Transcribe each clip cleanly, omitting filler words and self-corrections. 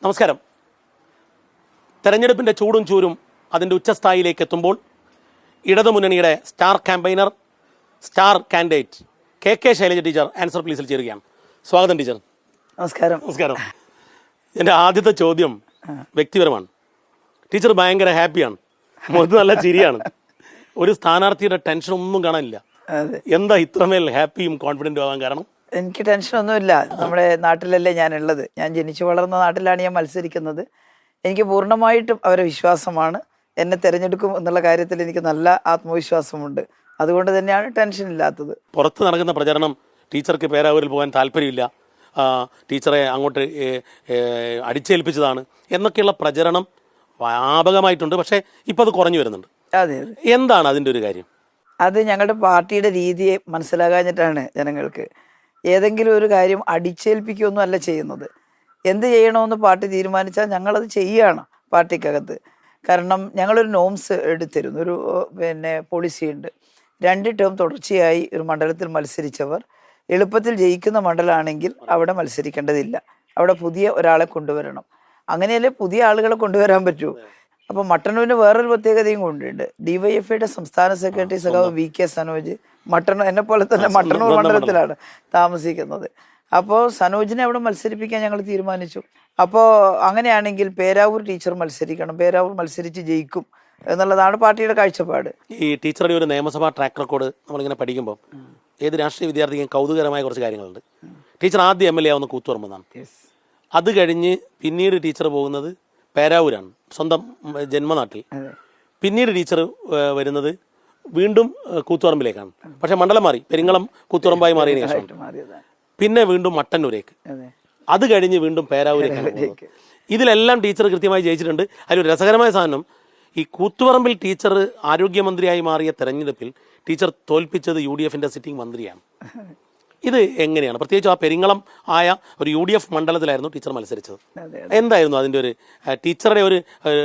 നമസ്കാരം. തെരഞ്ഞെടുപ്പിൻ്റെ ചൂടും ചൂരും അതിൻ്റെ ഉച്ചസ്ഥായിലേക്ക് എത്തുമ്പോൾ ഇടതുമുന്നണിയുടെ star campaigner, star candidate K Shailaja teacher answer പ്ലീസിൽ ചേരുകയാണ്. സ്വാഗതം ടീച്ചർ. നമസ്കാരം. നമസ്കാരം. എൻ്റെ ആദ്യത്തെ ചോദ്യം വ്യക്തിപരമാണ്. ടീച്ചർ ഭയങ്കര ഹാപ്പിയാണ്, മുഖത്ത് നല്ല ചിരിയാണ്, ഒരു സ്ഥാനാർത്ഥിയുടെ ടെൻഷൻ ഒന്നും കാണാനില്ല. എന്താ ഇത്രമേൽ ഹാപ്പിയും കോൺഫിഡൻറ്റും ആവാൻ കാരണം? എനിക്ക് ടെൻഷനൊന്നുമില്ല. നമ്മുടെ നാട്ടിലല്ലേ ഞാനുള്ളത്. ഞാൻ ജനിച്ചു വളർന്ന നാട്ടിലാണ് ഞാൻ മത്സരിക്കുന്നത്. എനിക്ക് പൂർണ്ണമായിട്ടും അവരെ വിശ്വാസമാണ്. എന്നെ തിരഞ്ഞെടുക്കും എന്നുള്ള കാര്യത്തിൽ എനിക്ക് നല്ല ആത്മവിശ്വാസമുണ്ട്. അതുകൊണ്ട് തന്നെയാണ് ടെൻഷൻ ഇല്ലാത്തത്. പുറത്ത് നടക്കുന്ന പ്രചരണം ടീച്ചർക്ക് പേരാവൂരിൽ പോകാൻ താല്പര്യമില്ല, ടീച്ചറെ അങ്ങോട്ട് അടിച്ചേൽപ്പിച്ചതാണ് എന്നൊക്കെയുള്ള പ്രചരണം വ്യാപകമായിട്ടുണ്ട്. പക്ഷേ ഇപ്പോൾ അത് കുറഞ്ഞു വരുന്നുണ്ട്. അതെ. എന്താണ് അതിൻ്റെ ഒരു കാര്യം? അത് ഞങ്ങളുടെ പാർട്ടിയുടെ രീതിയെ മനസ്സിലാകാഞ്ഞിട്ടാണ് ജനങ്ങൾക്ക്. ഏതെങ്കിലും ഒരു കാര്യം അടിച്ചേൽപ്പിക്കുകയൊന്നും അല്ല ചെയ്യുന്നത്. എന്ത് ചെയ്യണമെന്ന് പാർട്ടി തീരുമാനിച്ചാൽ ഞങ്ങളത് ചെയ്യുകയാണ് പാർട്ടിക്കകത്ത്. കാരണം ഞങ്ങളൊരു നോംസ് എടുത്തിരുന്നു, ഒരു പോളിസി ഉണ്ട്. 2 ടേം തുടർച്ചയായി ഒരു മണ്ഡലത്തിൽ മത്സരിച്ചവർ എളുപ്പത്തിൽ ജയിക്കുന്ന മണ്ഡലമാണെങ്കിൽ അവിടെ മത്സരിക്കേണ്ടതില്ല, അവിടെ പുതിയ ഒരാളെ കൊണ്ടുവരണം. അങ്ങനെയല്ലേ പുതിയ ആളുകളെ കൊണ്ടുവരാൻ പറ്റൂ. അപ്പോൾ മട്ടന്നൂരിന് വേറൊരു പ്രത്യേകതയും കൊണ്ടുണ്ട്. DYFIയുടെ സംസ്ഥാന സെക്രട്ടറി സഖാവ് VK സനോജ് എന്നെ പോലെ തന്നെ മട്ടന്നൂർ മണ്ഡലത്തിലാണ് താമസിക്കുന്നത്. അപ്പോൾ സനോജിനെ അവിടെ മത്സരിപ്പിക്കാൻ ഞങ്ങൾ തീരുമാനിച്ചു. അപ്പോൾ അങ്ങനെയാണെങ്കിൽ പേരാവൂർ ടീച്ചർ മത്സരിക്കണം, പേരാവൂർ മത്സരിച്ച് ജയിക്കും എന്നുള്ളതാണ് പാർട്ടിയുടെ കാഴ്ചപ്പാട്. ഈ ടീച്ചറുടെ ഒരു നിയമസഭാ ട്രാക്ക് റെക്കോർഡ് നമ്മളിങ്ങനെ പഠിക്കുമ്പോൾ ഏത് രാഷ്ട്രീയ വിദ്യാർത്ഥിക്കും കൗതുകരമായ കുറച്ച് കാര്യങ്ങളുണ്ട്. ടീച്ചർ ആദ്യം MLA ആവുന്ന കൂത്തുപറമ്പെന്നാണ്. അത് കഴിഞ്ഞ് പിന്നീട് ടീച്ചർ പോകുന്നത് പേരാവൂരാണ്, സ്വന്തം ജന്മനാട്ടിൽ. പിന്നീട് ടീച്ചർ വരുന്നത് വീണ്ടും കൂത്തുപറമ്പിലേക്കാണ്. പക്ഷെ മണ്ഡലം മാറി, പെരിങ്ങളം കൂത്തുപറമ്പായി മാറിയതിനു ശേഷം പിന്നെ വീണ്ടും മട്ടന്നൂരേക്ക്, അത് കഴിഞ്ഞ് വീണ്ടും പേരാവൂരേക്കാണ് പോകുന്നത്. ഇതിലെല്ലാം ടീച്ചർ കൃത്യമായി ജയിച്ചിട്ടുണ്ട്. അതിലൊരു രസകരമായ സാധനം, ഈ കൂത്തുപറമ്പിൽ ടീച്ചർ ആരോഗ്യമന്ത്രിയായി മാറിയ തെരഞ്ഞെടുപ്പിൽ ടീച്ചർ തോൽപ്പിച്ചത് UDFന്റെ സിറ്റിംഗ് മന്ത്രിയാണ്. ഇത് എങ്ങനെയാണ്? പ്രത്യേകിച്ച് ആ പെരിങ്ങളം ആയ ഒരു UDF മണ്ഡലത്തിലായിരുന്നു ടീച്ചർ മത്സരിച്ചത്. എന്തായിരുന്നു അതിൻ്റെ ഒരു ടീച്ചറുടെ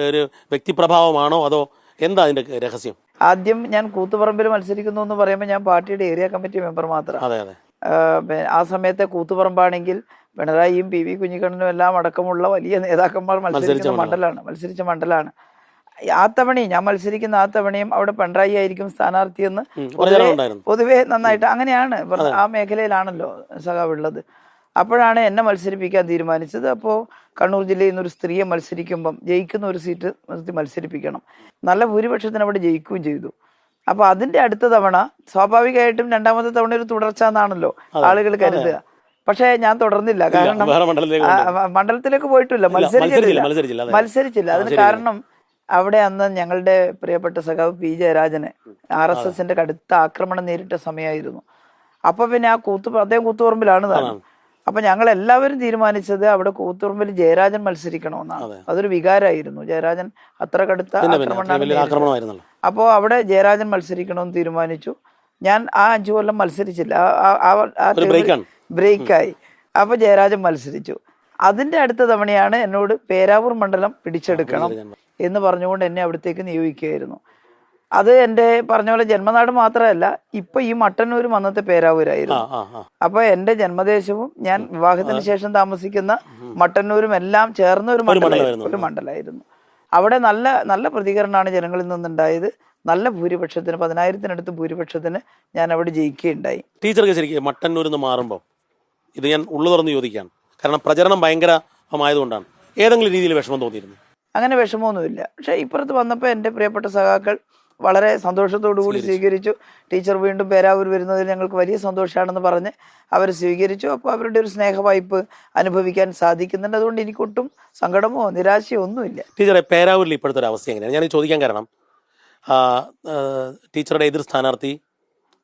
ഒരു വ്യക്തിപ്രഭാവമാണോ അതോ എന്താ അതിൻ്റെ രഹസ്യം? ആദ്യം ഞാൻ കൂത്തുപറമ്പിൽ മത്സരിക്കുന്നു എന്ന് പറയുമ്പോൾ ഞാൻ പാർട്ടിയുടെ ഏരിയ കമ്മിറ്റി മെമ്പർ മാത്രമാണ്. അതെ അതെ. ആ സമയത്തെ കൂത്തുപറമ്പാണെങ്കിൽ പിണറായിയും PV കുഞ്ഞിക്കണ്ണനും എല്ലാം അടക്കമുള്ള വലിയ നേതാക്കന്മാർ മത്സരിച്ച മണ്ഡലമാണ്. ആ തവണയും ഞാൻ മത്സരിക്കുന്ന ആ തവണയും അവിടെ പിണറായി ആയിരിക്കും സ്ഥാനാർത്ഥിയെന്ന് പൊതുവെ നന്നായിട്ട് അങ്ങനെയാണ്. ആ മേഖലയിലാണല്ലോ സഖാവ് ഉള്ളത്. അപ്പോഴാണ് എന്നെ മത്സരിപ്പിക്കാൻ തീരുമാനിച്ചത്. അപ്പോൾ കണ്ണൂർ ജില്ലയിൽ നിന്ന് ഒരു സ്ത്രീയെ മത്സരിക്കുമ്പം ജയിക്കുന്ന ഒരു സീറ്റ് മത്സരിപ്പിക്കണം. നല്ല ഭൂരിപക്ഷത്തിന് അവിടെ ജയിക്കുകയും ചെയ്തു. അപ്പോൾ അതിൻ്റെ അടുത്ത തവണ സ്വാഭാവികമായിട്ടും 2ാമത്തെ തവണ ഒരു തുടർച്ച എന്നാണല്ലോ ആളുകൾ കരുതുക. പക്ഷേ ഞാൻ തുടർന്നില്ല. കാരണം മണ്ഡലത്തിലേക്ക് പോയിട്ടില്ല, മത്സരിച്ചില്ല. അതിന് കാരണം അവിടെ അന്ന് ഞങ്ങളുടെ പ്രിയപ്പെട്ട സഖാവ് P ജയരാജന് RSSന്റെ കടുത്ത ആക്രമണം നേരിട്ട സമയമായിരുന്നു. അപ്പൊ പിന്നെ അദ്ദേഹം കൂത്തുപറമ്പിലാണ് താനും. അപ്പൊ ഞങ്ങൾ എല്ലാവരും തീരുമാനിച്ചത് അവിടെ കൂത്തുപറമ്പിൽ ജയരാജൻ മത്സരിക്കണമെന്നാണ്. അതൊരു വികാരമായിരുന്നു. ജയരാജൻ അത്ര കടുത്ത ആക്രമണമായിരുന്നു. അപ്പോൾ അവിടെ ജയരാജൻ മത്സരിക്കണമെന്ന് തീരുമാനിച്ചു. ഞാൻ ആ 5 കൊല്ലം മത്സരിച്ചില്ല, ബ്രേക്കായി. അപ്പൊ ജയരാജൻ മത്സരിച്ചു. അതിന്റെ അടുത്ത തവണയാണ് എന്നോട് പേരാവൂർ മണ്ഡലം പിടിച്ചെടുക്കണം എന്ന് പറഞ്ഞുകൊണ്ട് എന്നെ അവിടത്തേക്ക് നിയോഗിക്കുകയായിരുന്നു. അത് എൻ്റെ പറഞ്ഞ പോലെ ജന്മനാട് മാത്രമല്ല, ഇപ്പൊ ഈ മട്ടന്നൂരും അന്നത്തെ പേരാവൂരായിരുന്നു. അപ്പൊ എൻ്റെ ജന്മദേശവും ഞാൻ വിവാഹത്തിന് ശേഷം താമസിക്കുന്ന മട്ടന്നൂരും എല്ലാം ചേർന്ന ഒരു മണ്ഡലമായിരുന്നു. അവിടെ നല്ല നല്ല പ്രതികരണമാണ് ജനങ്ങളിൽ നിന്നുണ്ടായത്. നല്ല ഭൂരിപക്ഷത്തിന് 10,000-നടുത്ത് ഭൂരിപക്ഷത്തിന് ഞാൻ അവിടെ ജയിക്കുകയുണ്ടായി. ടീച്ചർക്ക് ശരിക്കും മട്ടന്നൂരിൽ നിന്ന് മാറുമ്പോൾ ഇത് ഞാൻ ഉള്ളു തുറന്ന് ചോദിക്കുകയാണ്, കാരണം പ്രചരണം ഭയങ്കരമായതുകൊണ്ടാണ്. ഏതെങ്കിലും രീതിയിൽ വിഷമം തോന്നിയിരുന്നു? അങ്ങനെ വിഷമമൊന്നുമില്ല. പക്ഷെ ഇപ്പുറത്ത് വന്നപ്പോൾ എൻ്റെ പ്രിയപ്പെട്ട സഖാക്കൾ വളരെ സന്തോഷത്തോടു കൂടി സ്വീകരിച്ചു. ടീച്ചർ വീണ്ടും പേരാവൂർ വരുന്നതിൽ ഞങ്ങൾക്ക് വലിയ സന്തോഷമാണെന്ന് പറഞ്ഞ് അവർ സ്വീകരിച്ചു. അപ്പോൾ അവരുടെ ഒരു സ്നേഹവായ്പ് അനുഭവിക്കാൻ സാധിക്കുന്നുണ്ട്. അതുകൊണ്ട് എനിക്കൊട്ടും സങ്കടമോ നിരാശയോ ഒന്നുമില്ല. ടീച്ചറെ, പേരാവൂരിൽ ഇപ്പോഴത്തെ ഒരു അവസ്ഥ എങ്ങനെയാണ്? ഞാൻ ചോദിക്കാൻ കാരണം, ടീച്ചറുടെ എതിർ സ്ഥാനാർത്ഥി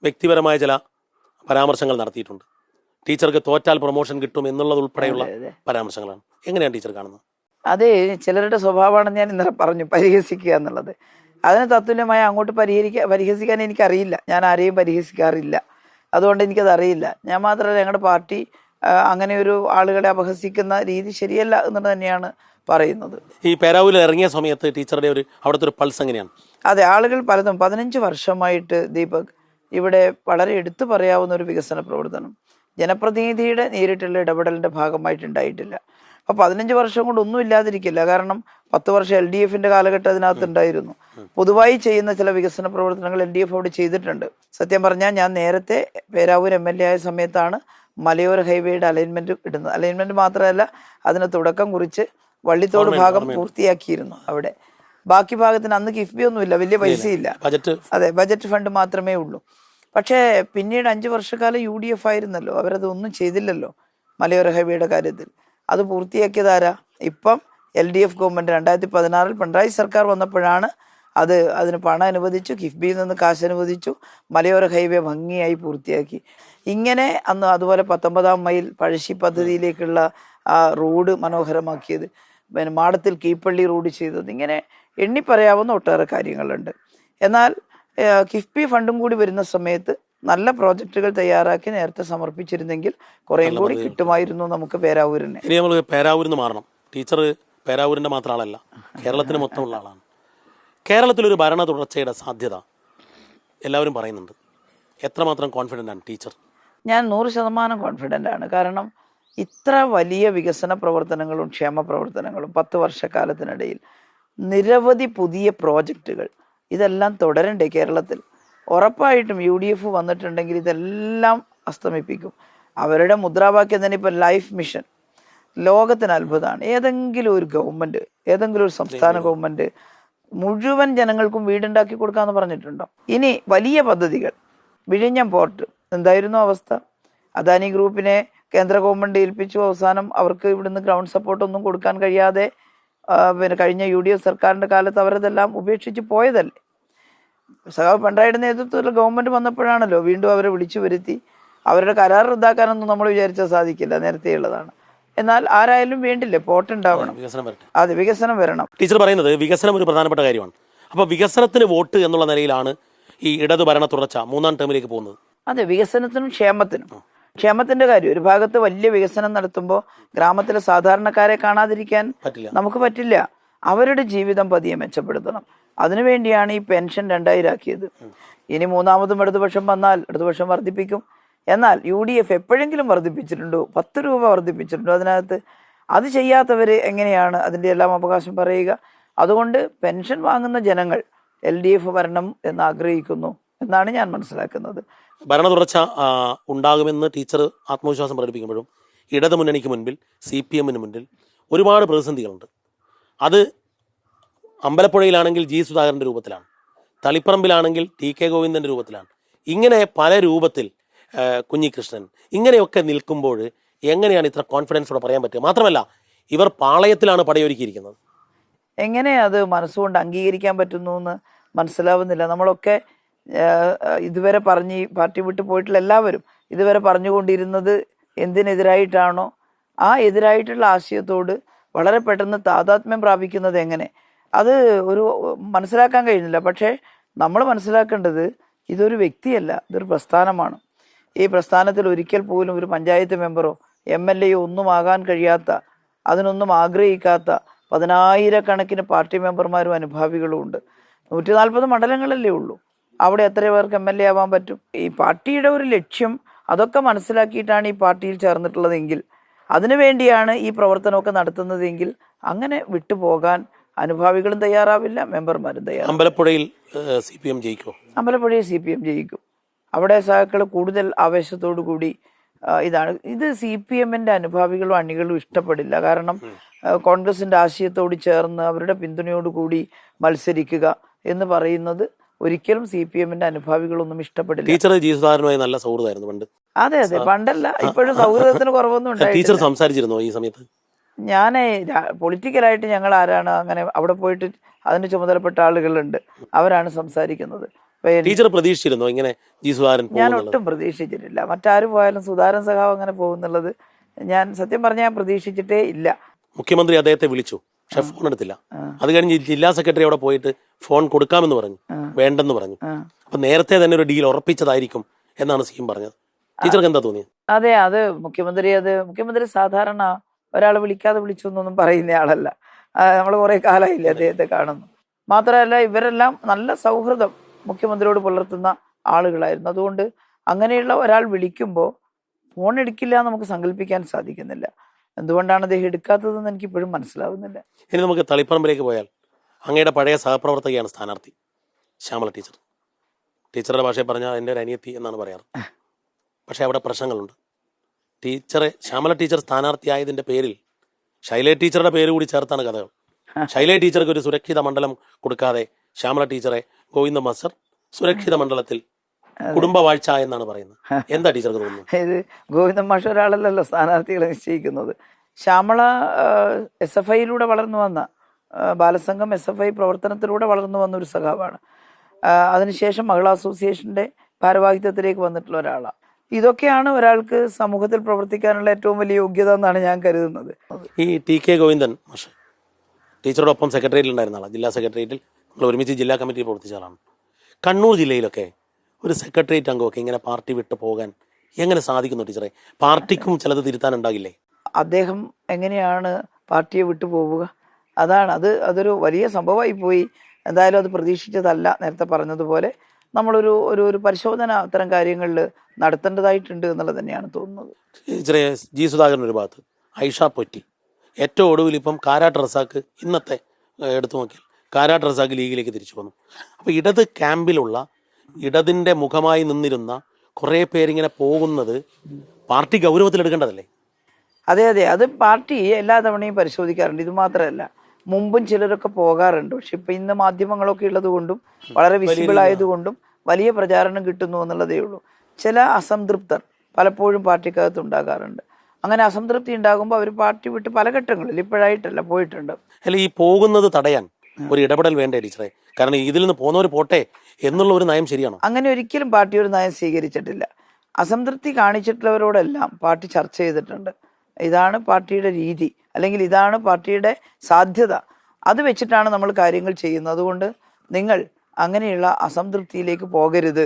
വ്യക്തിപരമായ ചില പരാമർശങ്ങൾ നടത്തിയിട്ടുണ്ട്. ടീച്ചർക്ക് തോറ്റാൽ പ്രൊമോഷൻ കിട്ടും എന്നുള്ളത് ഉൾപ്പെടെയുള്ള പരാമർശങ്ങളാണ്. എങ്ങനെയാണ് ടീച്ചർ കാണുന്നത്? അതെ, ചിലരുടെ സ്വഭാവമാണെന്ന് ഞാൻ ഇന്നലെ പറഞ്ഞു, പരിഹസിക്കുക എന്നുള്ളത്. അതിന് തത്തുല്യമായി അങ്ങോട്ട് പരിഹസിക്കാൻ എനിക്കറിയില്ല. ഞാൻ ആരെയും പരിഹസിക്കാറില്ല, അതുകൊണ്ട് എനിക്കത് അറിയില്ല. ഞാൻ മാത്രമല്ല, ഞങ്ങളുടെ പാർട്ടി അങ്ങനെ ഒരു ആളുകളെ അപഹസിക്കുന്ന രീതി ശരിയല്ല എന്ന് തന്നെയാണ് പറയുന്നത്. ഈ പേരാവൂരിൽ ഇറങ്ങിയ സമയത്ത് ടീച്ചറുടെ അവിടുത്തെ ഒരു പൾസ് എങ്ങനെയാണ്? അതെ, ആളുകൾ പലതും 15 വർഷമായിട്ട് ദീപക് ഇവിടെ വളരെ എടുത്തു പറയാവുന്ന ഒരു വികസന പ്രവർത്തനം ജനപ്രതിനിധിയുടെ നേരിട്ടുള്ള ഇടപെടലിൻ്റെ ഭാഗമായിട്ടുണ്ടായിട്ടില്ല. അപ്പോൾ 15 വർഷം കൊണ്ട് ഒന്നും ഇല്ലാതിരിക്കില്ല. കാരണം 10 വർഷം LDFന്റെ കാലഘട്ടം അതിനകത്ത് ഉണ്ടായിരുന്നു. പൊതുവായി ചെയ്യുന്ന ചില വികസന പ്രവർത്തനങ്ങൾ LDF അവിടെ ചെയ്തിട്ടുണ്ട്. സത്യം പറഞ്ഞാൽ ഞാൻ നേരത്തെ പേരാവൂർ MLA ആയ സമയത്താണ് മലയോര ഹൈവേയുടെ അലൈൻമെന്റ് ഇടുന്നത്. അലൈൻമെന്റ് മാത്രമല്ല, അതിന് തുടക്കം കുറിച്ച് വള്ളിത്തോട് ഭാഗം പൂർത്തിയാക്കിയിരുന്നു. അവിടെ ബാക്കി ഭാഗത്തിന് അന്ന് കിഫ്ബി ഒന്നുമില്ല, വലിയ പൈസയില്ല. അതെ, ബജറ്റ് ഫണ്ട് മാത്രമേ ഉള്ളൂ. പക്ഷേ പിന്നീട് 5 വർഷക്കാലം UDF ആയിരുന്നല്ലോ, അവരത് ഒന്നും ചെയ്തില്ലല്ലോ മലയോര ഹൈവേയുടെ കാര്യത്തിൽ. അത് പൂർത്തിയാക്കിയതാരാ? ഇപ്പം LDF ഗവൺമെന്റ് 2016 പിണറായി സർക്കാർ വന്നപ്പോഴാണ് അതിന് പണം അനുവദിച്ചു, കിഫ്ബിയിൽ നിന്ന് കാശ് അനുവദിച്ചു, മലയോര ഹൈവേ ഭംഗിയായി പൂർത്തിയാക്കി. ഇങ്ങനെ അന്ന് അതുപോലെ 19-ാം മൈൽ പഴശ്ശി പദ്ധതിയിലേക്കുള്ള ആ റോഡ് മനോഹരമാക്കിയത്, പിന്നെ മാടത്തിൽ കീപ്പള്ളി റോഡ് ചെയ്തത്, ഇങ്ങനെ എണ്ണി പറയാവുന്ന ഒട്ടേറെ കാര്യങ്ങളുണ്ട്. എന്നാൽ കിഫ്ബി ഫണ്ടും കൂടി വരുന്ന സമയത്ത് നല്ല പ്രോജക്റ്റുകൾ തയ്യാറാക്കി നേരത്തെ സമർപ്പിച്ചിരുന്നെങ്കിൽ കുറേയും കൂടി കിട്ടുമായിരുന്നു നമുക്ക് പേരാവൂരിനെ. ഇനി നമ്മൾ പേരാവൂരിൽ നിന്ന് മാറണം. ടീച്ചർ പേരാവൂരിൻ്റെ മാത്രം ആളല്ല, കേരളത്തിന് മൊത്തമുള്ള ആളാണ്. കേരളത്തിലൊരു ഭരണ തുടർച്ചയുടെ സാധ്യത എല്ലാവരും പറയുന്നുണ്ട്. എത്രമാത്രം കോൺഫിഡൻ്റ് ആണ് ടീച്ചർ? ഞാൻ 100% കോൺഫിഡൻ്റ് ആണ്. കാരണം ഇത്ര വലിയ വികസന പ്രവർത്തനങ്ങളും ക്ഷേമ പ്രവർത്തനങ്ങളും 10 വർഷക്കാലത്തിനിടയിൽ നിരവധി പുതിയ പ്രോജക്റ്റുകൾ, ഇതെല്ലാം തുടരണ്ടേ കേരളത്തിൽ? ഉറപ്പായിട്ടും UDF വന്നിട്ടുണ്ടെങ്കിൽ ഇതെല്ലാം അസ്തമിപ്പിക്കും. അവരുടെ മുദ്രാവാക്യം തന്നെ ഇപ്പം ലൈഫ് മിഷൻ, ലോകത്തിന് അത്ഭുതമാണ്. ഏതെങ്കിലും ഒരു ഗവൺമെൻറ്, ഏതെങ്കിലും ഒരു സംസ്ഥാന ഗവൺമെൻറ് മുഴുവൻ ജനങ്ങൾക്കും വീടുണ്ടാക്കി കൊടുക്കാമെന്ന് പറഞ്ഞിട്ടുണ്ടോ? ഇനി വലിയ പദ്ധതികൾ, വിഴിഞ്ഞം പോർട്ട് എന്തായിരുന്നു അവസ്ഥ? അദാനി ഗ്രൂപ്പിനെ കേന്ദ്ര ഗവൺമെൻറ് ഏൽപ്പിച്ചു. അവസാനം അവർക്ക് ഇവിടുന്ന് ഗ്രൗണ്ട് സപ്പോർട്ടൊന്നും കൊടുക്കാൻ കഴിയാതെ പിന്നെ കഴിഞ്ഞ UDF സർക്കാരിൻ്റെ കാലത്ത് അവരതെല്ലാം ഉപേക്ഷിച്ച് പോയതല്ലേ. സഖാവ് പിണറായിയുടെ നേതൃത്വത്തിൽ ഗവൺമെൻറ് വന്നപ്പോഴാണല്ലോ വീണ്ടും അവരെ വിളിച്ചു വരുത്തി. അവരുടെ കരാർ റദ്ദാക്കാനൊന്നും നമ്മൾ വിചാരിച്ചാൽ സാധിക്കില്ല, നേരത്തെ ഉള്ളതാണ്. എന്നാൽ ആരായാലും വേണ്ടില്ലേ, പോർട്ടുണ്ടാവണം. അതെ, വികസനം വരണം. ടീച്ചർ പറയുന്നത് വികസനം ഒരു പ്രധാനപ്പെട്ട കാര്യമാണ്. അപ്പോൾ വികസനത്തിന് വോട്ട് എന്നുള്ള നിലയിലാണ് ഈ ഇടതു ഭരണ തുടർച്ച 3-ാം ടേമിലേക്ക് പോകുന്നത്. അതെ, വികസനത്തിനും ക്ഷേമത്തിന്റെ കാര്യം. ഒരു ഭാഗത്ത് വലിയ വികസനം നടത്തുമ്പോൾ ഗ്രാമത്തിലെ സാധാരണക്കാരെ കാണാതിരിക്കാൻ നമുക്ക് പറ്റില്ല. അവരുടെ ജീവിതം പതിയെ മെച്ചപ്പെടുത്തണം. അതിനുവേണ്ടിയാണ് ഈ പെൻഷൻ 2000 ആക്കിയത്. ഇനി 3ാമതും ഇടതുപക്ഷം വന്നാൽ ഇടതുപക്ഷം വർദ്ധിപ്പിക്കും. എന്നാൽ UDF എപ്പോഴെങ്കിലും വർദ്ധിപ്പിച്ചിട്ടുണ്ടോ? 10 രൂപ വർദ്ധിപ്പിച്ചിട്ടുണ്ടോ അതിനകത്ത്? അത് ചെയ്യാത്തവർ എങ്ങനെയാണ് അതിൻ്റെ എല്ലാം അവകാശം പറയുക? അതുകൊണ്ട് പെൻഷൻ വാങ്ങുന്ന ജനങ്ങൾ LDF വരണം എന്ന് ആഗ്രഹിക്കുന്നു എന്നാണ് ഞാൻ മനസ്സിലാക്കുന്നത്. ഭരണ തുടർച്ച ഉണ്ടാകുമെന്ന് ടീച്ചർ ആത്മവിശ്വാസം പ്രകടിപ്പിക്കുമ്പോഴും ഇടതു മുന്നണിക്ക് മുൻപിൽ, CPM-ന് മുൻപിൽ ഒരുപാട് പ്രതിസന്ധികളുണ്ട്. അത് അമ്പലപ്പുഴയിലാണെങ്കിൽ G. സുധാകരൻ്റെ രൂപത്തിലാണ്, തളിപ്പറമ്പിലാണെങ്കിൽ TK ഗോവിന്ദൻ്റെ രൂപത്തിലാണ്. ഇങ്ങനെ പല രൂപത്തിൽ കുഞ്ഞികൃഷ്ണൻ, ഇങ്ങനെയൊക്കെ നിൽക്കുമ്പോൾ എങ്ങനെയാണ് ഇത്ര കോൺഫിഡൻസോടെ പറയാൻ പറ്റുക? മാത്രമല്ല, ഇവർ പാളയത്തിലാണ് പടയൊരുക്കിയിരിക്കുന്നത്. എങ്ങനെ അത് മനസ്സുകൊണ്ട് അംഗീകരിക്കാൻ പറ്റുന്നു എന്ന് മനസ്സിലാവുന്നില്ല. നമ്മളൊക്കെ ഇതുവരെ പറഞ്ഞ് ഈ പാർട്ടി വിട്ട് പോയിട്ടുള്ള എല്ലാവരും ഇതുവരെ പറഞ്ഞുകൊണ്ടിരുന്നത് എന്തിനെതിരായിട്ടാണോ ആ എതിരായിട്ടുള്ള ആശയത്തോട് വളരെ പെട്ടെന്ന് താതാത്മ്യം പ്രാപിക്കുന്നത് എങ്ങനെ, അത് ഒരു മനസ്സിലാക്കാൻ കഴിയുന്നില്ല. പക്ഷേ നമ്മൾ മനസ്സിലാക്കേണ്ടത് ഇതൊരു വ്യക്തിയല്ല, ഇതൊരു പ്രസ്ഥാനമാണ്. ഈ പ്രസ്ഥാനത്തിൽ ഒരിക്കൽ പോലും ഒരു പഞ്ചായത്ത് മെമ്പറോ MLA ഒന്നും ആകാൻ കഴിയാത്ത, അതിനൊന്നും ആഗ്രഹിക്കാത്ത 10,000-കണക്കിന് പാർട്ടി മെമ്പർമാരും അനുഭാവികളും ഉണ്ട്. 140 മണ്ഡലങ്ങളല്ലേ ഉള്ളൂ. അവിടെ എത്ര പേർക്ക് MLA ആവാൻ പറ്റും? ഈ പാർട്ടിയുടെ ഒരു ലക്ഷ്യം അതൊക്കെ മനസ്സിലാക്കിയിട്ടാണ് ഈ പാർട്ടിയിൽ ചേർന്നിട്ടുള്ളതെങ്കിൽ, അതിനുവേണ്ടിയാണ് ഈ പ്രവർത്തനമൊക്കെ നടത്തുന്നതെങ്കിൽ അങ്ങനെ വിട്ടുപോകാൻ അനുഭാവികളും തയ്യാറാവില്ല, മെമ്പർമാരും തയ്യാറാവില്ല. അമ്പലപ്പുഴയിൽ CPM ജയിക്കും. അമ്പലപ്പുഴയിൽ CPM ജയിക്കും. അവിടെ സഹാക്കൾ കൂടുതൽ ആവേശത്തോടു കൂടി ഇത് CPM-ന്റെ അനുഭാവികളും അണികളും ഇഷ്ടപ്പെടില്ല. കാരണം കോൺഗ്രസിന്റെ ആശയത്തോട് ചേർന്ന് അവരുടെ പിന്തുണയോടുകൂടി മത്സരിക്കുക എന്ന് പറയുന്നത് ഒരിക്കലും CPM-ന്റെ അനുഭാവികളൊന്നും ഇഷ്ടപ്പെടില്ല. Teacher G. സുധാകരനുമായി നല്ല സൗഹൃദമായിരുന്നു പണ്ട്. അതെ, പണ്ടല്ല, ഇപ്പോഴും സൗഹൃദത്തിന് കുറവൊന്നും ഉണ്ടായിട്ടില്ല. ടീച്ചർ സംസാരിച്ചിരുന്നോ ഈ സമയത്ത്? ഞാൻ പൊളിറ്റിക്കലായിട്ട് ഞങ്ങൾ ആരാണ് അങ്ങനെ അവിടെ പോയിട്ട് അതിന് ചുമതലപ്പെട്ട ആളുകളുണ്ട്, അവരാണ് സംസാരിക്കുന്നത്. ടീച്ചർ പ്രതീക്ഷിച്ചിരുന്നോ ഇങ്ങനെ G. സുധാകരൻ? ഞാൻ ഒട്ടും പ്രതീക്ഷിച്ചിട്ടില്ല. മറ്റാരും പോയാലും സുധാകരൻ സഖാവ് അങ്ങനെ പോകുന്നുള്ളത് ഞാൻ സത്യം പറഞ്ഞാൽ ഞാൻ പ്രതീക്ഷിച്ചിട്ടേ ഇല്ല. മുഖ്യമന്ത്രി അദ്ദേഹത്തെ വിളിച്ചു, പക്ഷെ ഫോൺ എടുത്തില്ല. അത് കഴിഞ്ഞ് ജില്ലാ സെക്രട്ടറി അവിടെ പോയിട്ട് ഫോൺ കൊടുക്കാമെന്ന് പറഞ്ഞു, വേണ്ടെന്ന് പറഞ്ഞു. അപ്പൊ നേരത്തെ തന്നെ ഒരു ഡീൽ ഉറപ്പിച്ചതായിരിക്കും എന്നാണ് CM പറഞ്ഞത്. ടീച്ചർക്ക് എന്താ തോന്നിയത്? അതെ, അത് മുഖ്യമന്ത്രി സാധാരണ ഒരാളെ വിളിക്കാതെ വിളിച്ചൊന്നും പറയുന്ന ആളല്ല. നമ്മൾ കുറെ കാലമായില്ലേ അദ്ദേഹത്തെ കാണുന്നു. മാത്രമല്ല ഇവരെല്ലാം നല്ല സൗഹൃദം മുഖ്യമന്ത്രിയോട് പുലർത്തുന്ന ആളുകളായിരുന്നു. അതുകൊണ്ട് അങ്ങനെയുള്ള ഒരാൾ വിളിക്കുമ്പോൾ ഫോൺ എടുക്കില്ല നമുക്ക് സങ്കല്പിക്കാൻ സാധിക്കുന്നില്ല. എന്തുകൊണ്ടാണ് അദ്ദേഹം എടുക്കാത്തതെന്ന് എനിക്ക് ഇപ്പോഴും മനസ്സിലാവുന്നില്ല. ഇനി നമുക്ക് തളിപ്പറമ്പിലേക്ക് പോയാൽ അങ്ങയുടെ പഴയ സഹപ്രവർത്തകയാണ് സ്ഥാനാർത്ഥി ശ്യാമള ടീച്ചർ. ടീച്ചറുടെ ഭാഷയിൽ പറഞ്ഞാൽ എൻ്റെ ഒരു അനിയത്തി എന്നാണ് പറയാറ്. പക്ഷേ അവിടെ പ്രശ്നങ്ങളുണ്ട്. ശ്യാമള ടീച്ചർ സ്ഥാനാർത്ഥിയായതിൻ്റെ പേരിൽ ശൈലജ ടീച്ചറുടെ പേര് കൂടി ചേർത്താണ് കഥകൾ. ശൈലജ ടീച്ചർക്ക് ഒരു സുരക്ഷിത മണ്ഡലം കൊടുക്കാതെ ശ്യാമള ടീച്ചറെ ഗോവിന്ദ മാസ്റ്റർ സുരക്ഷിത മണ്ഡലത്തിൽ കുടുംബവാഴ്ച എന്നാണ് പറയുന്നത്. എന്താ ടീച്ചർക്ക് തോന്നുന്നത്? ഇത് ഗോവിന്ദ മാഷ ഒരാളല്ലല്ലോ സ്ഥാനാർത്ഥികളെ നിശ്ചയിക്കുന്നത്. ശ്യാമള SFIയിലൂടെ വളർന്നു വന്ന ബാലസംഘം SFI പ്രവർത്തനത്തിലൂടെ വളർന്നു വന്ന ഒരു സഖാവാണ്. അതിനുശേഷം മഹിളാ അസോസിയേഷന്റെ ഭാരവാഹിത്വത്തിലേക്ക് വന്നിട്ടുള്ള ഒരാളാണ്. ഇതൊക്കെയാണ് ഒരാൾക്ക് സമൂഹത്തിൽ പ്രവർത്തിക്കാനുള്ള ഏറ്റവും വലിയ യോഗ്യത എന്നാണ് ഞാൻ കരുതുന്നത്. ഈ TK ഗോവിന്ദൻ മാഷ് ടീച്ചറോടൊപ്പം സെക്രട്ടേറിയറ്റിൽ ഉണ്ടായിരുന്ന ആളാണ്. ജില്ലാ സെക്രട്ടേറിയറ്റിൽ നമ്മൾ ഒരുമിച്ച് ജില്ലാ കമ്മിറ്റി പ്രവർത്തിച്ച ആളാണ്. കണ്ണൂർ ജില്ലയിലൊക്കെ ഒരു സെക്രട്ടേറിയറ്റ് അംഗമൊക്കെ ഇങ്ങനെ പാർട്ടി വിട്ട് പോകാൻ എങ്ങനെ സാധിക്കുന്നു ടീച്ചറെ? പാർട്ടിക്കും ചിലത് തിരുത്താനുണ്ടാകില്ലേ? അദ്ദേഹം എങ്ങനെയാണ് പാർട്ടിയെ വിട്ടു പോവുക? അതൊരു വലിയ സംഭവമായി പോയി. എന്തായാലും അത് പ്രതീക്ഷിച്ചതല്ല. നേരത്തെ പറഞ്ഞതുപോലെ നമ്മളൊരു ഒരു പരിശോധന അത്തരം കാര്യങ്ങളിൽ നടത്തേണ്ടതായിട്ടുണ്ട് എന്നുള്ളത് തന്നെയാണ് തോന്നുന്നത്. ടീച്ചറെ, ജി സുധാകരൻ ഒരു ഭാഗത്ത്, ഐഷ പൊറ്റി, ഏറ്റവും ഒടുവിൽ ഇപ്പം കാരാട്ട് റസാക്ക്, ഇന്നത്തെ എടുത്തു നോക്കിയാൽ കാരാട്ട് റസാക്ക് ലീഗിലേക്ക് തിരിച്ചു വന്നു. അപ്പോൾ ഇടത് ക്യാമ്പിലുള്ള ഇടതിൻ്റെ മുഖമായി നിന്നിരുന്ന കുറേ പേരിങ്ങനെ പോകുന്നത് പാർട്ടി ഗൗരവത്തിലെടുക്കേണ്ടതല്ലേ? അതെ, അത് പാർട്ടി എല്ലാ തവണയും പരിശോധിക്കാറുണ്ട്. ഇത് മാത്രമല്ല, മുമ്പും ചിലരൊക്കെ പോകാറുണ്ട്. പക്ഷെ ഇപ്പം ഇന്ന് മാധ്യമങ്ങളൊക്കെ ഉള്ളത് കൊണ്ടും വളരെ വിസിബിൾ ആയതുകൊണ്ടും വലിയ പ്രചാരണം കിട്ടുന്നു എന്നുള്ളതേ ഉള്ളൂ. ചില അസംതൃപ്തർ പലപ്പോഴും പാർട്ടിക്കകത്ത് ഉണ്ടാകാറുണ്ട്. അങ്ങനെ അസംതൃപ്തി ഉണ്ടാകുമ്പോൾ അവർ പാർട്ടി വിട്ട് പല ഘട്ടങ്ങളിൽ, ഇപ്പോഴായിട്ടല്ല, പോയിട്ടുണ്ട്. അല്ല, ഈ പോകുന്നത് തടയാൻ ഒരു ഇടപെടൽ വേണ്ടേ ടീച്ചറെ? കാരണം ഇതിൽ നിന്ന് പോകുന്നവർ പോട്ടെ എന്നുള്ള ഒരു നയം ശരിയാണോ? അങ്ങനെ ഒരിക്കലും പാർട്ടി ഒരു നയം സ്വീകരിച്ചിട്ടില്ല. അസംതൃപ്തി കാണിച്ചിട്ടുള്ളവരോടെല്ലാം പാർട്ടി ചർച്ച ചെയ്തിട്ടുണ്ട്. ഇതാണ് പാർട്ടിയുടെ രീതി, അല്ലെങ്കിൽ ഇതാണ് പാർട്ടിയുടെ സാധ്യത. അത് വെച്ചിട്ടാണ് നമ്മൾ കാര്യങ്ങൾ ചെയ്യുന്നത്. അതുകൊണ്ട് നിങ്ങൾ അങ്ങനെയുള്ള അസംതൃപ്തിയിലേക്ക് പോകരുത്.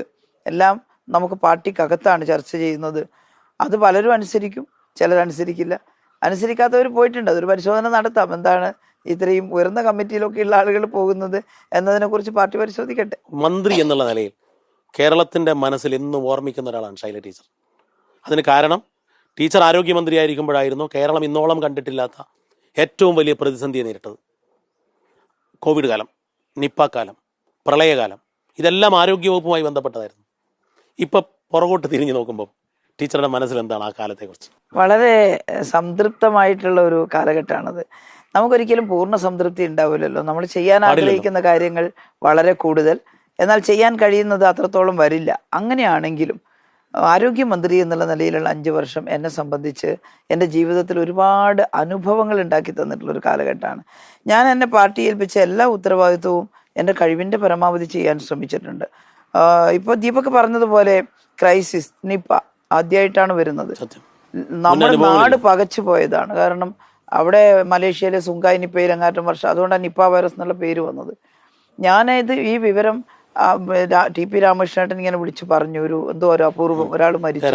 എല്ലാം നമുക്ക് പാർട്ടിക്കകത്താണ് ചർച്ച ചെയ്യുന്നത്. അത് പലരും അനുസരിക്കും, ചിലരനുസരിക്കില്ല. അനുസരിക്കാത്തവർ പോയിട്ടുണ്ട്. അതൊരു പരിശോധന നടത്താം. എന്താണ് ഇത്രയും ഉയർന്ന കമ്മിറ്റിയിലൊക്കെ ഉള്ള ആളുകൾ പോകുന്നത് എന്നതിനെക്കുറിച്ച് പാർട്ടി പരിശോധിക്കട്ടെ. മന്ത്രി എന്നുള്ള നിലയിൽ കേരളത്തിൻ്റെ മനസ്സിൽ എന്നും ഓർമ്മിക്കുന്ന ഒരാളാണ് ശൈലജ ടീച്ചർ. അതിന് കാരണം ടീച്ചർ ആരോഗ്യമന്ത്രിയായിരിക്കുമ്പോഴായിരുന്നു കേരളം ഇന്നോളം കണ്ടിട്ടില്ലാത്ത ഏറ്റവും വലിയ പ്രതിസന്ധിയെ നേരിട്ടത്. കോവിഡ് കാലം, നിപ്പ കാലം, പ്രളയകാലം, ഇതെല്ലാം ആരോഗ്യവകുപ്പുമായി ബന്ധപ്പെട്ടതായിരുന്നു. ഇപ്പം പുറകോട്ട് തിരിഞ്ഞു നോക്കുമ്പോൾ ടീച്ചറുടെ മനസ്സിൽ എന്താണ് ആ കാലത്തെക്കുറിച്ച്? വളരെ സംതൃപ്തമായിട്ടുള്ള ഒരു കാലഘട്ടമാണത്. നമുക്കൊരിക്കലും പൂർണ്ണ സംതൃപ്തി ഉണ്ടാവില്ലല്ലോ. നമ്മൾ ചെയ്യാൻ ആഗ്രഹിക്കുന്ന കാര്യങ്ങൾ വളരെ കൂടുതൽ, എന്നാൽ ചെയ്യാൻ കഴിയുന്നത് അത്രത്തോളം വരില്ല. അങ്ങനെയാണെങ്കിലും ആരോഗ്യമന്ത്രി എന്നുള്ള നിലയിലുള്ള 5 വർഷം എന്നെ സംബന്ധിച്ച് എൻ്റെ ജീവിതത്തിൽ ഒരുപാട് അനുഭവങ്ങൾ ഉണ്ടാക്കി തന്നിട്ടുള്ളൊരു കാലഘട്ടമാണ്. ഞാൻ എന്നെ പാർട്ടി ഏൽപ്പിച്ച എല്ലാ ഉത്തരവാദിത്വവും എൻ്റെ കഴിവിൻ്റെ പരമാവധി ചെയ്യാൻ ശ്രമിച്ചിട്ടുണ്ട്. ഇപ്പോൾ ദീപക് പറഞ്ഞതുപോലെ ക്രൈസിസ്, നിപ്പ ആദ്യമായിട്ടാണ് വരുന്നത്. നമ്മുടെ നാട് പകച്ചു പോയതാണ്. കാരണം അവിടെ മലേഷ്യയിലെ സുങ്കായ് നിപ്പയിൽ അങ്ങാറ്റം വർഷം, അതുകൊണ്ടാണ് നിപ്പ വൈറസ് എന്നുള്ള പേര് വന്നത്. ഈ വിവരം TP രാമകൃഷ്ണേട്ടൻ ഇങ്ങനെ വിളിച്ചു പറഞ്ഞു, എന്തോ ഒരു അപൂർവം, ഒരാൾ മരിച്ചു,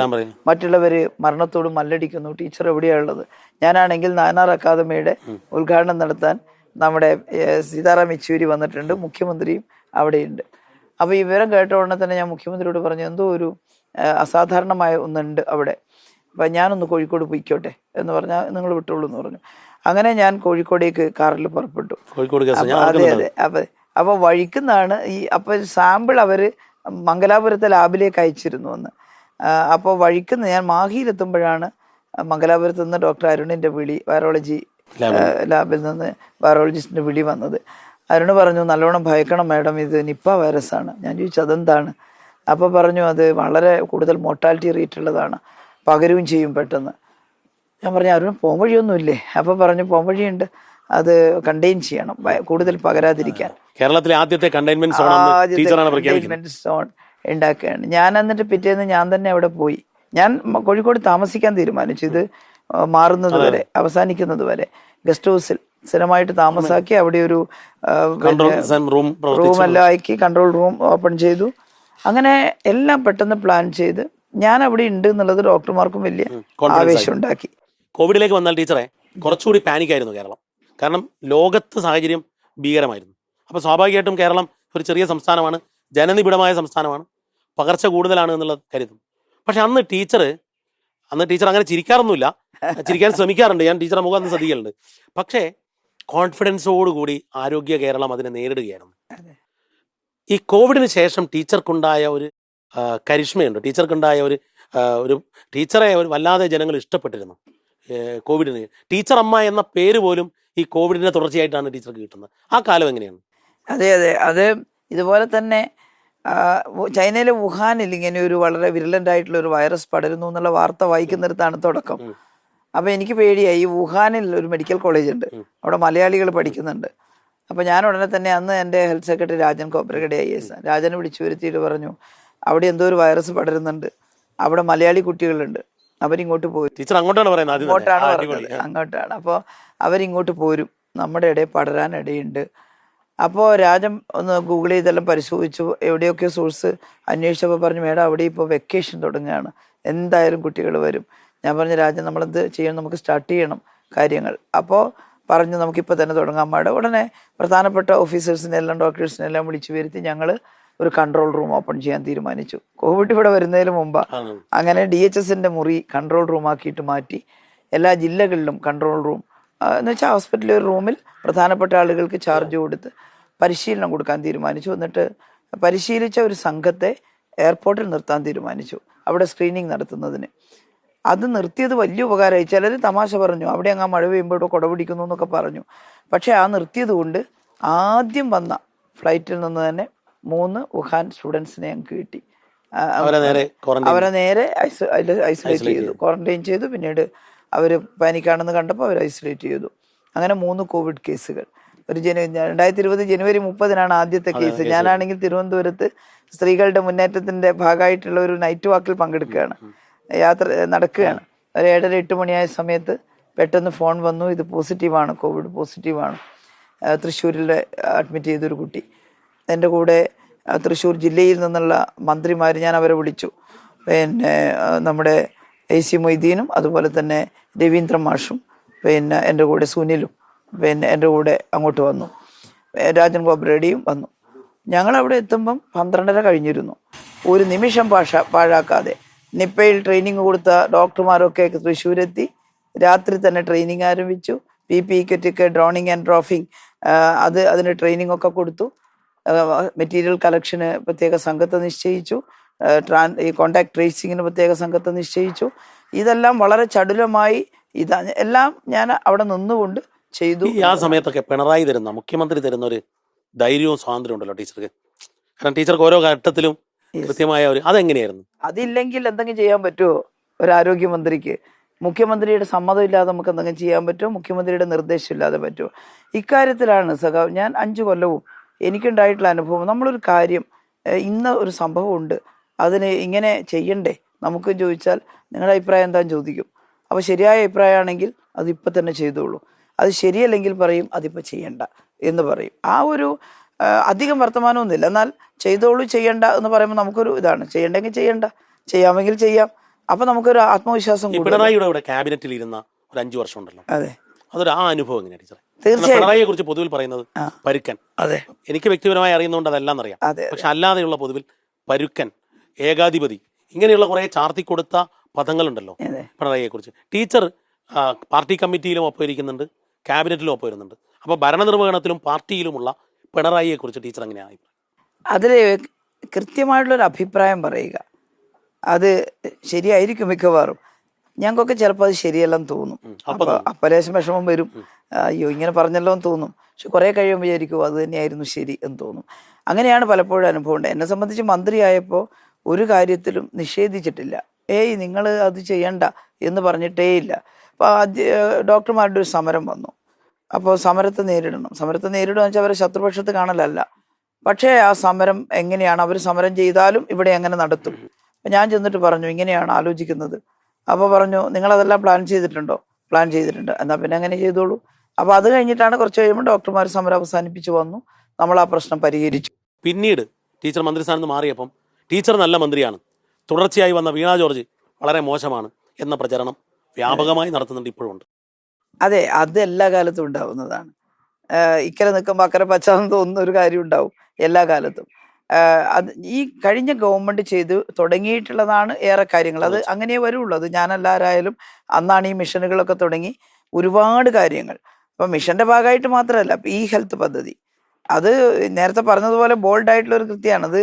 മറ്റുള്ളവര് മരണത്തോട് മല്ലടിക്കുന്നു, ടീച്ചർ എവിടെയാണുള്ളത്? ഞാനാണെങ്കിൽ നായനാർ അക്കാദമിയുടെ ഉദ്ഘാടനം നടത്താൻ നമ്മുടെ സീതാറാം യെച്ചൂരി വന്നിട്ടുണ്ട്, മുഖ്യമന്ത്രിയും അവിടെയുണ്ട്. അപ്പോൾ ഈ വിവരം കേട്ട ഉടനെ തന്നെ ഞാൻ മുഖ്യമന്ത്രിയോട് പറഞ്ഞു, എന്തോ ഒരു അസാധാരണമായ ഒന്നുണ്ട് അവിടെ, അപ്പം ഞാനൊന്ന് കോഴിക്കോട് പോയിക്കോട്ടെ എന്ന് പറഞ്ഞാൽ നിങ്ങൾ വിട്ടോളൂ എന്ന് പറഞ്ഞു. അങ്ങനെ ഞാൻ കോഴിക്കോടേക്ക് കാറിൽ പുറപ്പെട്ടു. അതെ. അപ്പോൾ വഴിക്കുന്നാണ് അപ്പോൾ സാമ്പിൾ അവർ മംഗലാപുരത്തെ ലാബിലേക്ക് അയച്ചിരുന്നു എന്ന്. അപ്പോൾ വഴിക്കുന്ന ഞാൻ മാഹിയിലെത്തുമ്പോഴാണ് മംഗലാപുരത്ത് നിന്ന് ഡോക്ടർ അരുണിൻ്റെ വിളി, വൈറോളജി ലാബിൽ നിന്ന് വൈറോളജിസ്റ്റിൻ്റെ വിളി വന്നത്. അരുണ് പറഞ്ഞു, നല്ലോണം ഭയക്കണം മാഡം, ഇത് നിപ്പ വൈറസാണ്. ഞാൻ ചോദിച്ചു അതെന്താണ്? അപ്പോൾ പറഞ്ഞു, അത് വളരെ കൂടുതൽ മോർട്ടാലിറ്റി റേറ്റ് ഉള്ളതാണ്, പകരുകയും ചെയ്യും പെട്ടെന്ന്. ഞാൻ പറഞ്ഞു, അരുൺ പോം വഴിയൊന്നുമില്ലേ? അപ്പോൾ പറഞ്ഞു, പോം വഴിയുണ്ട്, അത് കണ്ടെയ്ൻ ചെയ്യണം, കൂടുതൽ പകരാതിരിക്കാൻ. കേരളത്തിലെ ആദ്യത്തെ കണ്ടെയ്ൻമെന്റ് സോൺ ഉണ്ടാക്കുകയാണ്. ഞാൻ എന്നിട്ട് പിറ്റേന്ന് ഞാൻ തന്നെ അവിടെ പോയി. ഞാൻ കോഴിക്കോട് താമസിക്കാൻ തീരുമാനിച്ചു. ഇത് മാറുന്നത് വരെ, അവസാനിക്കുന്നത് വരെ ഗസ്റ്റ് ഹൗസിൽ സ്ഥിരമായിട്ട് താമസാക്കി. അവിടെ ഒരു റൂമെല്ലാം ആക്കി, കൺട്രോൾ റൂം ഓപ്പൺ ചെയ്തു. അങ്ങനെ എല്ലാം പെട്ടെന്ന് പ്ലാൻ ചെയ്ത് ഞാൻ അവിടെ ഉണ്ട് എന്നുള്ളത് ഡോക്ടർമാർക്കും വലിയ ആവേശം ഉണ്ടാക്കി. കോവിഡിലേക്ക് വന്നാൽ ടീച്ചറെ കുറച്ചുകൂടി പാനിക്കായിരുന്നു കേരളം. കാരണം ലോകത്ത് സാഹചര്യം ഭീകരമായിരുന്നു. അപ്പോൾ സ്വാഭാവികമായിട്ടും കേരളം ഒരു ചെറിയ സംസ്ഥാനമാണ്, ജനനിബിഡമായ സംസ്ഥാനമാണ്, പകർച്ച കൂടുതലാണ് എന്നുള്ളത് കരുതും. പക്ഷെ അന്ന് ടീച്ചർ അന്ന് ടീച്ചർ അങ്ങനെ ചിരിക്കാറൊന്നുമില്ല, ചിരിക്കാൻ ശ്രമിക്കാറുണ്ട്, ഞാൻ ടീച്ചറെ മുഖം അന്ന് ശ്രദ്ധിക്കലുണ്ട്. പക്ഷേ കോൺഫിഡൻസോടുകൂടി ആരോഗ്യ കേരളം അതിനെ നേരിടുകയായിരുന്നു. ഈ കോവിഡിന് ശേഷം ടീച്ചർക്കുണ്ടായ ഒരു കരിഷ്മയുണ്ട്, ടീച്ചർക്കുണ്ടായ ഒരു ടീച്ചറെ ഒരു വല്ലാതെ ജനങ്ങൾ ഇഷ്ടപ്പെട്ടിരുന്നു. കോവിഡിന് ടീച്ചർ അമ്മ എന്ന പേര് പോലും ഈ കോവിഡിന്റെ തുടർച്ചയായിട്ടാണ് ടീച്ചർക്ക് കിട്ടുന്നത്. ആ കാലം എങ്ങനെയാണ്? അതെ അതെ, അത് ഇതുപോലെ തന്നെ ചൈനയിലെ വുഹാനിൽ ഇങ്ങനെ ഒരു വളരെ വിരലൻ്റ് ആയിട്ടുള്ള ഒരു വൈറസ് പടരുന്നു എന്നുള്ള വാർത്ത വായിക്കുന്നിടത്താണ് തുടക്കം. അപ്പൊ എനിക്ക് പേടിയായി. ഈ വുഹാനിൽ ഒരു മെഡിക്കൽ കോളേജ് ഉണ്ട്, അവിടെ മലയാളികൾ പഠിക്കുന്നുണ്ട്. അപ്പൊ ഞാൻ ഉടനെ തന്നെ അന്ന് എൻ്റെ health secretary Rajan Khobragade IAS, രാജനെ വിളിച്ചു വരുത്തിയിട്ട് പറഞ്ഞു അവിടെ എന്തോ ഒരു വൈറസ് പടരുന്നുണ്ട്, അവിടെ മലയാളി കുട്ടികളുണ്ട്, അവരിങ്ങോട്ട് പോരും. ടീച്ചർ അങ്ങോട്ടാണ് പറയുന്നത്? അങ്ങോട്ടാണ് പറഞ്ഞത്, അങ്ങോട്ടാണ്. അപ്പോൾ അവരിങ്ങോട്ട് പോരും, നമ്മുടെ ഇടയിൽ പടരാൻ ഇടയുണ്ട്. അപ്പോൾ രാജൻ ഒന്ന് ഗൂഗിൾ ചെയ്തെല്ലാം പരിശോധിച്ചു, എവിടെയൊക്കെ സോഴ്സ് അന്വേഷിച്ചപ്പോൾ പറഞ്ഞു മേഡം അവിടെ ഇപ്പോൾ വെക്കേഷൻ തുടങ്ങുകയാണ്, എന്തായാലും കുട്ടികൾ വരും. ഞാൻ പറഞ്ഞു രാജൻ നമ്മളെന്ത് ചെയ്യണം, നമുക്ക് സ്റ്റാർട്ട് ചെയ്യണം കാര്യങ്ങൾ. അപ്പോൾ പറഞ്ഞു നമുക്കിപ്പോൾ തന്നെ തുടങ്ങാൻ പാടും. ഉടനെ പ്രധാനപ്പെട്ട ഓഫീസേഴ്സിനെല്ലാം ഡോക്ടേഴ്സിനെല്ലാം വിളിച്ചു വരുത്തി ഞങ്ങൾ ഒരു കൺട്രോൾ റൂം ഓപ്പൺ ചെയ്യാൻ തീരുമാനിച്ചു. കോവിഡ് ഇവിടെ വരുന്നതിന് മുമ്പ് അങ്ങനെ DHSന്റെ മുറി കൺട്രോൾ റൂം ആക്കിയിട്ട് മാറ്റി. എല്ലാ ജില്ലകളിലും കൺട്രോൾ റൂം എന്ന് വെച്ചാൽ ഹോസ്പിറ്റലിലെ ഒരു റൂമിൽ പ്രധാനപ്പെട്ട ആളുകൾക്ക് ചാർജ് കൊടുത്ത് പരിശീലനം കൊടുക്കാൻ തീരുമാനിച്ചു. എന്നിട്ട് പരിശീലിച്ച ഒരു സംഘത്തെ എയർപോർട്ടിൽ നിർത്താൻ തീരുമാനിച്ചു, അവിടെ സ്ക്രീനിങ് നടത്തുന്നതിന്. അത് നിർത്തിയത് വലിയ ഉപകാരമായി. ചിലർ തമാശ പറഞ്ഞു അവിടെ അങ്ങ് മഴ പെയ്യുമ്പോൾ കുട പിടിക്കുന്നു എന്നൊക്കെ പറഞ്ഞു. പക്ഷെ ആ നിർത്തിയത് കൊണ്ട് ആദ്യം വന്ന ഫ്ലൈറ്റിൽ നിന്ന് തന്നെ 3 വുഹാൻ സ്റ്റുഡൻസിനെ ഞങ്ങൾക്ക് കിട്ടി. അവരെ നേരെ ഐസൊലേറ്റ് ചെയ്തു, ക്വാറന്റൈൻ ചെയ്തു. പിന്നീട് അവർ പാനിക്കാണെന്ന് കണ്ടപ്പോൾ അവർ ഐസൊലേറ്റ് ചെയ്തു. അങ്ങനെ 3 കോവിഡ് കേസുകൾ. 2020 ജനുവരി 30 ആദ്യത്തെ കേസ്. ഞാനാണെങ്കിൽ തിരുവനന്തപുരത്ത് സ്ത്രീകളുടെ മുന്നേറ്റത്തിന്റെ ഭാഗമായിട്ടുള്ള ഒരു നൈറ്റ് വാക്കിൽ പങ്കെടുക്കുകയാണ്, യാത്ര നടക്കുകയാണ്. ഒരു 7:30-8 മണിയായ സമയത്ത് പെട്ടെന്ന് ഫോൺ വന്നു, ഇത് പോസിറ്റീവാണ്, കോവിഡ് പോസിറ്റീവാണ്. തൃശ്ശൂരിൽ അഡ്മിറ്റ് ചെയ്തൊരു കുട്ടി. എൻ്റെ കൂടെ തൃശ്ശൂർ ജില്ലയിൽ നിന്നുള്ള മന്ത്രിമാർ, ഞാൻ അവരെ വിളിച്ചു. പിന്നെ നമ്മുടെ AC മൊയ്തീനും അതുപോലെ തന്നെ രവീന്ദ്ര മാഷും പിന്നെ എൻ്റെ കൂടെ സുനിലും പിന്നെ എൻ്റെ കൂടെ അങ്ങോട്ട് വന്നു. രാജൻ കോബ്രഗഡെയും വന്നു. ഞങ്ങളവിടെ എത്തുമ്പം 12:30 കഴിഞ്ഞിരുന്നു. ഒരു നിമിഷം പാഴാക്കാതെ നിപ്പയിൽ ട്രെയിനിങ് കൊടുത്ത ഡോക്ടർമാരൊക്കെ തൃശ്ശൂരെത്തി. രാത്രി തന്നെ ട്രെയിനിങ് ആരംഭിച്ചു. PPE കിറ്റ്, ഡ്രോണിങ് ആൻഡ് ഡ്രോഫിങ്, അതിന് ട്രെയിനിങ് ഒക്കെ കൊടുത്തു. മെറ്റീരിയൽ കളക്ഷന് പ്രത്യേക സംഘത്തെ നിശ്ചയിച്ചു. ഈ കോണ്ടാക്ട് ട്രേസിങ്ങിന് പ്രത്യേക സംഘത്തെ നിശ്ചയിച്ചു. ഇതെല്ലാം വളരെ ചടുലമായി എല്ലാം ഞാൻ അവിടെ നിന്നുകൊണ്ട് ചെയ്തു. ആ സമയത്തൊക്കെ പിണറായി തരുന്ന, മുഖ്യമന്ത്രി തരുന്ന ഒരു ധൈര്യവും സ്വാതന്ത്ര്യം ഉണ്ടല്ലോ ടീച്ചർക്ക്. കാരണം ടീച്ചർക്ക് ഓരോ ഘട്ടത്തിലും കൃത്യമായ അതെങ്ങനെയായിരുന്നു? അതില്ലെങ്കിൽ എന്തെങ്കിലും ചെയ്യാൻ പറ്റുമോ ഒരു ആരോഗ്യമന്ത്രിക്ക്? മുഖ്യമന്ത്രിയുടെ സമ്മതം ഇല്ലാതെ നമുക്ക് എന്തെങ്കിലും ചെയ്യാൻ പറ്റുമോ? മുഖ്യമന്ത്രിയുടെ നിർദ്ദേശം ഇല്ലാതെ പറ്റുമോ? ഇക്കാര്യത്തിലാണ് സഖാവ് ഞാൻ 5 കൊല്ലവും എനിക്കുണ്ടായിട്ടുള്ള അനുഭവം. നമ്മളൊരു കാര്യം, ഇന്ന ഒരു സംഭവം ഉണ്ട്, അതിന് ഇങ്ങനെ ചെയ്യണ്ടേ നമുക്ക് ചോദിച്ചാൽ നിങ്ങളുടെ അഭിപ്രായം എന്താണെന്ന് ചോദിക്കും. അപ്പോൾ ശരിയായ അഭിപ്രായമാണെങ്കിൽ അതിപ്പോൾ തന്നെ ചെയ്തോളൂ, അത് ശരിയല്ലെങ്കിൽ പറയും അതിപ്പോൾ ചെയ്യണ്ട എന്ന് പറയും. ആ ഒരു അധികം വർത്തമാനമൊന്നുമില്ല. എന്നാൽ ചെയ്തോളൂ ചെയ്യണ്ട എന്ന് പറയുമ്പോൾ നമുക്കൊരു ഇതാണ്, ചെയ്യണ്ടെങ്കിൽ ചെയ്യണ്ട, ചെയ്യാമെങ്കിൽ ചെയ്യാം. അപ്പൊ നമുക്കൊരു ആത്മവിശ്വാസം. പിണറായിയുടെ ക്യാബിനറ്റിൽ ഇരുന്ന ഒരു 5 വർഷം ഉണ്ടല്ലോ, അതെ, അതൊരു ആ അനുഭവം എങ്ങനെയാണ് ടീച്ചർ? തീർച്ചയായും പിണറായിയെ കുറിച്ച് പൊതുവിൽ പറയുന്നത് പരുക്കൻ. അതെ, എനിക്ക് വ്യക്തിപരമായി അറിയുന്നതുകൊണ്ട് അതെല്ലാം അറിയാം. പക്ഷെ അല്ലാതെയുള്ള പൊതുവിൽ പരുക്കൻ, ഏകാധിപതി, ഇങ്ങനെയുള്ള കുറെ ചാർത്തി കൊടുത്ത പദങ്ങളുണ്ടല്ലോ പിണറായിയെ കുറിച്ച്. ടീച്ചർ പാർട്ടി കമ്മിറ്റിയിലും ഒപ്പം ഇരിക്കുന്നുണ്ട്, ക്യാബിനറ്റിലും ഒപ്പം വരുന്നുണ്ട്. അപ്പൊ ഭരണനിർവഹണത്തിലും പാർട്ടിയിലുമുള്ള പിണറായിയെ കുറിച്ച് ടീച്ചർ എങ്ങനെയാണ്? അതിൽ കൃത്യമായിട്ടുള്ളൊരു അഭിപ്രായം പറയുക, അത് ശരിയായിരിക്കും മിക്കവാറും. ഞങ്ങൾക്കൊക്കെ ചിലപ്പോൾ അത് ശരിയല്ലെന്ന് തോന്നും. അപ്പലേശം വിഷമം വരും, അയ്യോ ഇങ്ങനെ പറഞ്ഞല്ലോ എന്ന് തോന്നും. പക്ഷെ കുറെ കഴിയുമ്പോൾ വിചാരിക്കും അത് തന്നെയായിരുന്നു ശരി എന്ന് തോന്നും. അങ്ങനെയാണ് പലപ്പോഴും അനുഭവം ഉണ്ട്. എന്നെ സംബന്ധിച്ച് മന്ത്രിയായപ്പോൾ ഒരു കാര്യത്തിലും നിഷേധിച്ചിട്ടില്ല. നിങ്ങൾ അത് ചെയ്യണ്ട എന്ന് പറഞ്ഞിട്ടേ ഇല്ല. അപ്പോൾ ഡോക്ടർമാരുടെ ഒരു സമരം വന്നു. അപ്പോൾ സമരത്തെ നേരിടണം. സമരത്തെ നേരിടുക എന്ന് വെച്ചാൽ അവരെ ശത്രുപക്ഷത്ത് കാണലല്ല. പക്ഷേ ആ സമരം എങ്ങനെയാണ്, അവർ സമരം ചെയ്താലും ഇവിടെ എങ്ങനെ നടത്തും? അപ്പം ഞാൻ ചെന്നിട്ട് പറഞ്ഞു ഇങ്ങനെയാണ് ആലോചിക്കുന്നത്. അപ്പോൾ പറഞ്ഞു നിങ്ങളതെല്ലാം പ്ലാൻ ചെയ്തിട്ടുണ്ടോ? പ്ലാൻ ചെയ്തിട്ടുണ്ട്, എന്നാൽ പിന്നെ അങ്ങനെ ചെയ്തോളൂ. അപ്പോൾ അത് കഴിഞ്ഞിട്ടാണ് കുറച്ച് കഴിയുമ്പോൾ ഡോക്ടർമാർ സമരം അവസാനിപ്പിച്ചു വന്നു. നമ്മൾ ആ പ്രശ്നം പരിഹരിച്ചു. പിന്നീട് ടീച്ചർ മന്ത്രിസ്ഥാനത്ത് മാറിയപ്പം ടീച്ചർ നല്ല മന്ത്രിയാണ്, തുടർച്ചയായി വന്ന വീണ ജോർജ് വളരെ മോശമാണ് എന്ന പ്രചരണം വ്യാപകമായി നടത്തുന്നുണ്ട്, ഇപ്പോഴും ഉണ്ട്. അതെ, അത് എല്ലാ കാലത്തും ഉണ്ടാവുന്നതാണ്. ഇക്കരെ നിൽക്കുമ്പോൾ അക്കരെ പച്ചാന്ന് തോന്നുന്ന ഒരു കാര്യം ഉണ്ടാവും എല്ലാ കാലത്തും. അത് ഈ കഴിഞ്ഞ ഗവൺമെന്റ് ചെയ്ത് തുടങ്ങിയിട്ടുള്ളതാണ് ഏറെ കാര്യങ്ങൾ. അത് അങ്ങനെ വരുള്ളൂ. അത് ഞാനെല്ലാവരായാലും അന്നാണ് ഈ മിഷനുകളൊക്കെ തുടങ്ങി ഒരുപാട് കാര്യങ്ങൾ. അപ്പം മിഷന്റെ ഭാഗമായിട്ട് മാത്രമല്ല, ഇപ്പം ഈ ഹെൽത്ത് പദ്ധതി അത് നേരത്തെ പറഞ്ഞതുപോലെ ബോൾഡ് ആയിട്ടുള്ള ഒരു കൃത്യമാണ്. അത്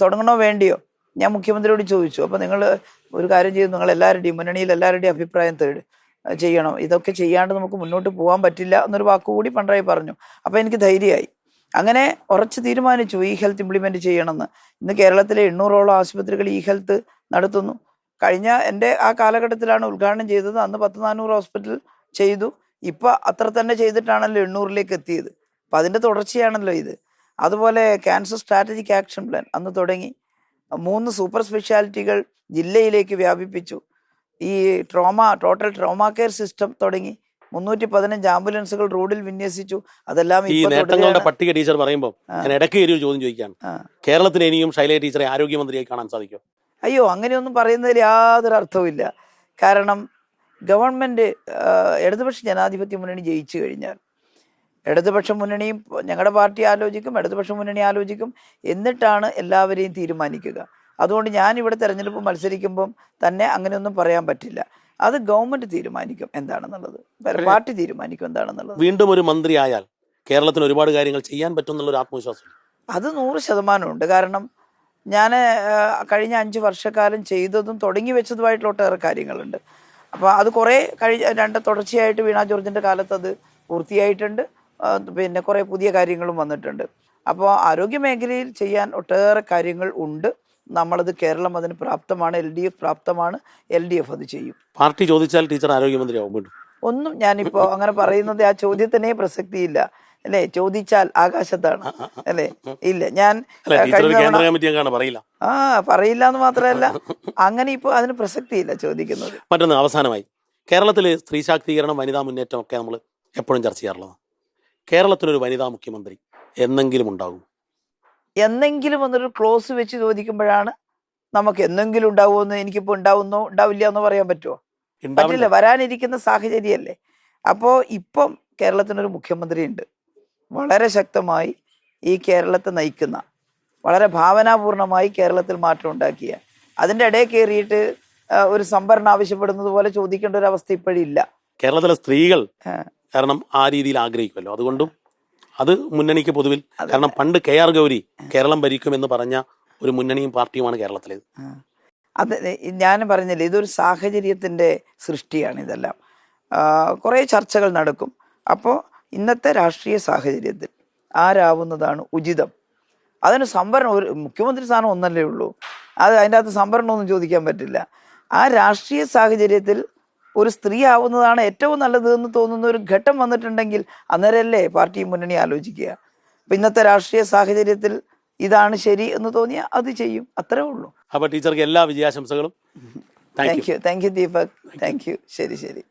തുടങ്ങണോ വേണ്ടിയോ ഞാൻ മുഖ്യമന്ത്രിയോട് ചോദിച്ചു. അപ്പം നിങ്ങൾ ഒരു കാര്യം ചെയ്തു, നിങ്ങൾ എല്ലാവരുടെയും മുന്നണിയിൽ എല്ലാവരുടെയും അഭിപ്രായം ചെയ്യണം. ഇതൊക്കെ ചെയ്യാണ്ട് നമുക്ക് മുന്നോട്ട് പോകാൻ പറ്റില്ല എന്നൊരു വാക്കുകൂടി പിണറായി പറഞ്ഞു. അപ്പം എനിക്ക് ധൈര്യമായി. അങ്ങനെ ഉറച്ചു തീരുമാനിച്ചു ഈ ഹെൽത്ത് ഇംപ്ലിമെന്റ് ചെയ്യണമെന്ന്. ഇന്ന് കേരളത്തിലെ 800ഓളം ആശുപത്രികൾ ഈ ഹെൽത്ത് നടത്തുന്നു. കഴിഞ്ഞ എൻ്റെ ആ കാലഘട്ടത്തിലാണ് ഉദ്ഘാടനം ചെയ്തത്. അന്ന് 10-400 ഹോസ്പിറ്റൽ ചെയ്തു. ഇപ്പൊ അത്ര തന്നെ ചെയ്തിട്ടാണല്ലോ 800ലേക്ക് എത്തിയത്. അപ്പൊ അതിന്റെ തുടർച്ചയാണല്ലോ ഇത്. അതുപോലെ ക്യാൻസർ സ്ട്രാറ്റജിക് ആക്ഷൻ പ്ലാൻ അന്ന് തുടങ്ങി. 3 സൂപ്പർ സ്പെഷ്യാലിറ്റികൾ ജില്ലയിലേക്ക് വ്യാപിപ്പിച്ചു. ഈ ടോട്ടൽ ട്രോമ കെയർ സിസ്റ്റം തുടങ്ങി. 315 ആംബുലൻസുകൾ റോഡിൽ വിന്യസിച്ചു. അതെല്ലാം ഈ നേട്ടങ്ങളുടെ പട്ടിക ടീച്ചർ പറയുമ്പോൾ ഞാൻ ഇടയ്ക്ക് ഒരു ചോദ്യം ചോദിക്കുകയാണ്. കേരളത്തിന് ഇനിയും ശൈലജ ടീച്ചറെ ആരോഗ്യമന്ത്രിയായി കാണാൻ സാധിക്കും? അയ്യോ, അങ്ങനെയൊന്നും പറയുന്നതിൽ യാതൊരു അർത്ഥവുമില്ല. കാരണം ഗവൺമെന്റ് ഇടതുപക്ഷ ജനാധിപത്യ മുന്നണി ജയിച്ചു കഴിഞ്ഞാൽ ഇടതുപക്ഷ മുന്നണിയും ഞങ്ങളുടെ പാർട്ടി ആലോചിക്കും, ഇടതുപക്ഷ മുന്നണി ആലോചിക്കും, എന്നിട്ടാണ് എല്ലാവരെയും തീരുമാനിക്കുക. അതുകൊണ്ട് ഞാൻ ഇവിടെ തെരഞ്ഞെടുപ്പ് മത്സരിക്കുമ്പം തന്നെ അങ്ങനെയൊന്നും പറയാൻ പറ്റില്ല. അത് ഗവൺമെന്റ് തീരുമാനിക്കും എന്താണെന്നുള്ളത്, പാർട്ടി തീരുമാനിക്കും എന്താണെന്നുള്ളത്. വീണ്ടും ഒരു മന്ത്രി ആയാൽ കേരളത്തിന് ഒരുപാട് കാര്യങ്ങൾ ചെയ്യാൻ പറ്റും എന്നുള്ളൊരു ആത്മവിശ്വാസം അത് 100% ഉണ്ട്. കാരണം ഞാൻ കഴിഞ്ഞ 5 വർഷക്കാലം ചെയ്തതും തുടങ്ങി വെച്ചതുമായിട്ടുള്ള ഒട്ടേറെ കാര്യങ്ങളുണ്ട്. അപ്പോൾ അത് കുറേ തുടർച്ചയായിട്ട് വീണ ജോർജിൻ്റെ കാലത്ത് അത് പൂർത്തിയായിട്ടുണ്ട്. പിന്നെ കുറേ പുതിയ കാര്യങ്ങളും വന്നിട്ടുണ്ട്. അപ്പോൾ ആരോഗ്യ മേഖലയിൽ ചെയ്യാൻ ഒട്ടേറെ കാര്യങ്ങൾ ഉണ്ട്. കേരളം അതിന് പ്രാപ്തമാണ്, LDF പ്രാപ്തമാണ്, LDF അത് ചെയ്യും. പാർട്ടി ചോദിച്ചാൽ ടീച്ചർ ആരോഗ്യമന്ത്രിയാവും വീണ്ടും? ഒന്നും ഞാനിപ്പോൾ അങ്ങനെ പറയുന്നത് ആ ചോദ്യത്തിനേ പ്രസക്തിയില്ല അല്ലേ. ചോദിച്ചാൽ ആകാശത്താണ് അല്ലേ. ഇല്ല, ഞാൻ പറയില്ല എന്ന് മാത്രമല്ല, അങ്ങനെ ഇപ്പോൾ അതിന് പ്രസക്തിയില്ല ചോദിക്കുന്നത്. മറ്റൊന്ന് അവസാനമായി, കേരളത്തിൽ സ്ത്രീ ശാക്തീകരണം, വനിതാ മുന്നേറ്റം ഒക്കെ നമ്മൾ എപ്പോഴും ചർച്ച ചെയ്യാറുള്ളതാണ്. കേരളത്തിലൊരു വനിതാ മുഖ്യമന്ത്രി എന്നെങ്കിലും ഉണ്ടാകും? എന്നെങ്കിലും എന്നൊരു ക്ലോസ് വെച്ച് ചോദിക്കുമ്പോഴാണ് നമുക്ക് എന്തെങ്കിലും ഉണ്ടാവുമെന്ന്, എനിക്കിപ്പോൾ ഉണ്ടാവില്ല എന്ന് പറയാൻ പറ്റുമോ? പറ്റില്ല, വരാനിരിക്കുന്ന സാഹചര്യമല്ലേ. അപ്പോൾ ഇപ്പം കേരളത്തിനൊരു മുഖ്യമന്ത്രി ഉണ്ട്, വളരെ ശക്തമായി ഈ കേരളത്തെ നയിക്കുന്ന, വളരെ ഭാവനാപൂർണമായി കേരളത്തിൽ മാറ്റം ഉണ്ടാക്കിയ. അതിൻ്റെ ഇടയിൽ കയറിയിട്ട് ഒരു സംവരണം ആവശ്യപ്പെടുന്നത് പോലെ ചോദിക്കേണ്ട ഒരു അവസ്ഥ ഇപ്പോഴില്ല. കേരളത്തിലെ സ്ത്രീകൾ കാരണം ആ രീതിയിൽ ആഗ്രഹിക്കുമല്ലോ, അതുകൊണ്ടും അത് മുന്നണിക്ക് പൊതുവിൽ, കാരണം പണ്ട് KR ഗൗരി കേരളം ഭരിക്കുമെന്ന് പറഞ്ഞ ഒരു മുന്നണിയും പാർട്ടിയുമാണ് കേരളത്തിലേത്. അത് ഞാൻ പറഞ്ഞില്ലേ, ഇതൊരു സാഹചര്യത്തിൻ്റെ സൃഷ്ടിയാണ് ഇതെല്ലാം. കുറേ ചർച്ചകൾ നടക്കും. അപ്പോൾ ഇന്നത്തെ രാഷ്ട്രീയ സാഹചര്യത്തിൽ ആരാവുന്നതാണ് ഉചിതം? അതിന് സംവരണം, ഒരു മുഖ്യമന്ത്രി സ്ഥാനം ഒന്നല്ലേ ഉള്ളൂ, അതിൻ്റെ അകത്ത് സംവരണമൊന്നും ചോദിക്കാൻ പറ്റില്ല. ആ രാഷ്ട്രീയ സാഹചര്യത്തിൽ ഒരു സ്ത്രീ ആവുന്നതാണ് ഏറ്റവും നല്ലത് എന്ന് തോന്നുന്ന ഒരു ഘട്ടം വന്നിട്ടുണ്ടെങ്കിൽ അന്നേരമല്ലേ പാർട്ടി മുന്നണി ആലോചിക്കുക. അപ്പം ഇന്നത്തെ രാഷ്ട്രീയ സാഹചര്യത്തിൽ ഇതാണ് ശരി എന്ന് തോന്നിയാൽ അത് ചെയ്യും, അത്രേ ഉള്ളൂ. അപ്പോൾ ടീച്ചർക്ക് എല്ലാ വിജയാശംസകളും. Thank you Deepak, thank you. ശരി.